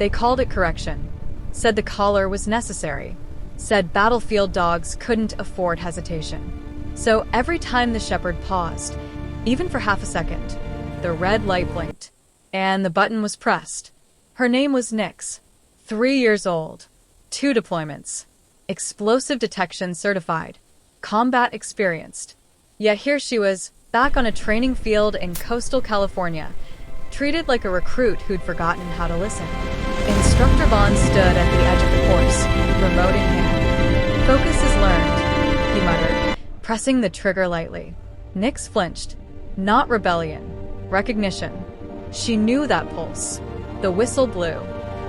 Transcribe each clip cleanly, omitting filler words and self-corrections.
They called it correction, said the collar was necessary, said battlefield dogs couldn't afford hesitation. So every time the shepherd paused, even for half a second, the red light blinked, and the button was pressed. Her name was Nyx, 3 years old, 2 deployments, explosive detection certified, combat experienced. Yet here she was, back on a training field in coastal California, treated like a recruit who'd forgotten how to listen. Instructor Vaughn stood at the edge of the course, remote in hand. "Focus is learned," he muttered, pressing the trigger lightly. Nyx flinched. Not rebellion, recognition. She knew that pulse. The whistle blew.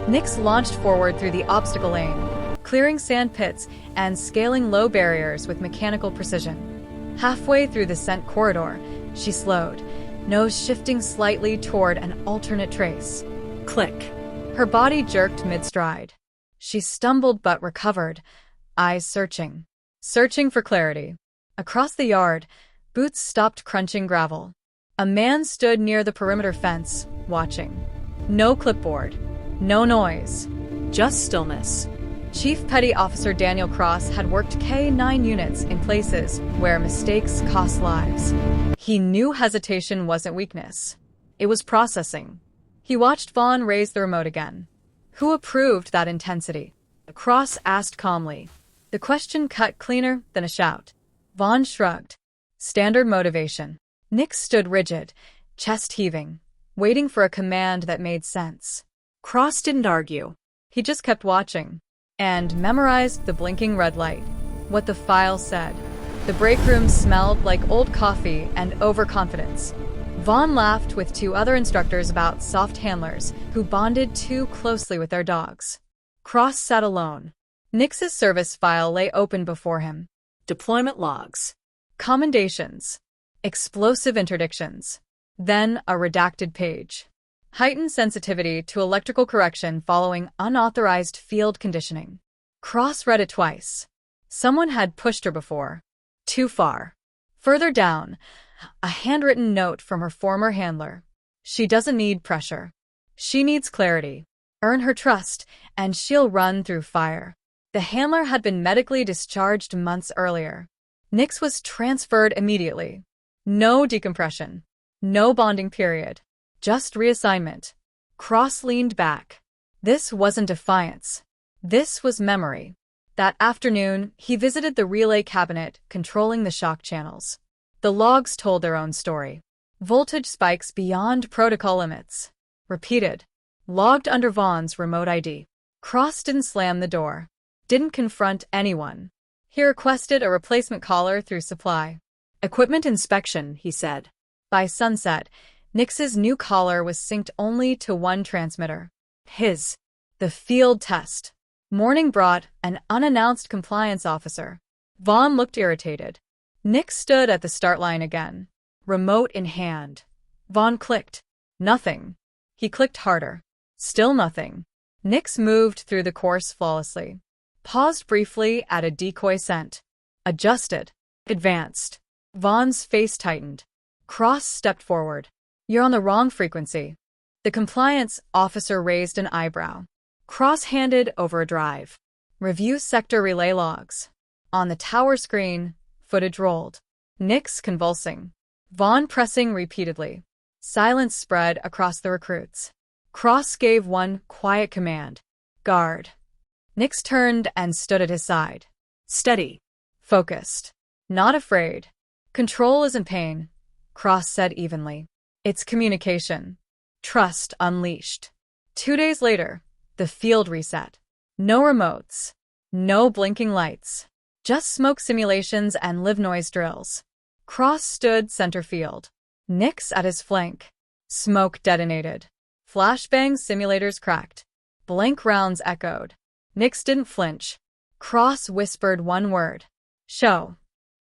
Nyx launched forward through the obstacle lane, clearing sand pits and scaling low barriers with mechanical precision. Halfway through the scent corridor, she slowed, nose shifting slightly toward an alternate trace. Click. Her body jerked mid-stride. She stumbled but recovered, eyes searching. Searching for clarity. Across the yard, boots stopped crunching gravel. A man stood near the perimeter fence, watching. No clipboard. No noise. Just stillness. Chief Petty Officer Daniel Cross had worked K-9 units in places where mistakes cost lives. He knew hesitation wasn't weakness. It was processing. He watched Vaughn raise the remote again. Who approved that intensity? Cross asked calmly. The question cut cleaner than a shout. Vaughn shrugged. Standard motivation. Nyx stood rigid, chest heaving, waiting for a command that made sense. Cross didn't argue. He just kept watching and memorized the blinking red light. What the file said. The break room smelled like old coffee and overconfidence. Vaughn laughed with 2 other instructors about soft handlers who bonded too closely with their dogs. Cross sat alone. Nyx's service file lay open before him. Deployment logs. Commendations. Explosive interdictions. Then a redacted page. Heightened sensitivity to electrical correction following unauthorized field conditioning. Cross read it twice. Someone had pushed her before. Too far. Further down, a handwritten note from her former handler. She doesn't need pressure. She needs clarity. Earn her trust, and she'll run through fire. The handler had been medically discharged months earlier. Nyx was transferred immediately. No decompression. No bonding period. Just reassignment. Cross leaned back. This wasn't defiance. This was memory. That afternoon, he visited the relay cabinet controlling the shock channels. The logs told their own story. Voltage spikes beyond protocol limits. Repeated. Logged under Vaughn's remote ID. Cross didn't slam the door. Didn't confront anyone. He requested a replacement collar through supply. Equipment inspection, he said. By sunset, Nyx's new collar was synced only to one transmitter. His. The field test. Morning brought an unannounced compliance officer. Vaughn looked irritated. Nyx stood at the start line again. Remote in hand. Vaughn clicked. Nothing. He clicked harder. Still nothing. Nyx moved through the course flawlessly. Paused briefly at a decoy scent. Adjusted. Advanced. Vaughn's face tightened. Cross stepped forward. You're on the wrong frequency. The compliance officer raised an eyebrow. Cross handed over a drive. Review sector relay logs. On the tower screen, footage rolled. Nyx convulsing. Vaughn pressing repeatedly. Silence spread across the recruits. Cross gave one quiet command. Guard. Nyx turned and stood at his side. Steady. Focused. Not afraid. Control isn't pain, Cross said evenly. It's communication. Trust unleashed. 2 days later, the field reset. No remotes. No blinking lights. Just smoke simulations and live noise drills. Cross stood center field. Nyx at his flank. Smoke detonated. Flashbang simulators cracked. Blank rounds echoed. Nyx didn't flinch. Cross whispered one word. Show.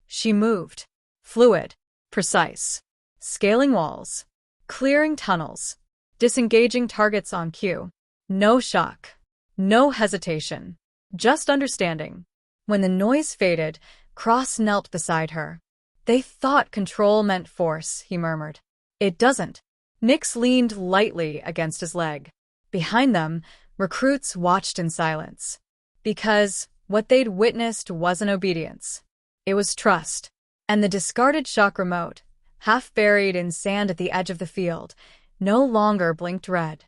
She moved. Fluid. Precise. Scaling walls. Clearing tunnels. Disengaging targets on cue. No shock. No hesitation. Just understanding. When the noise faded, Cross knelt beside her. They thought control meant force, he murmured. It doesn't. Nyx leaned lightly against his leg. Behind them, Recruits watched in silence. Because what they'd witnessed wasn't obedience. It was trust. And the discarded shock remote, half buried in sand at the edge of the field, no longer blinked red.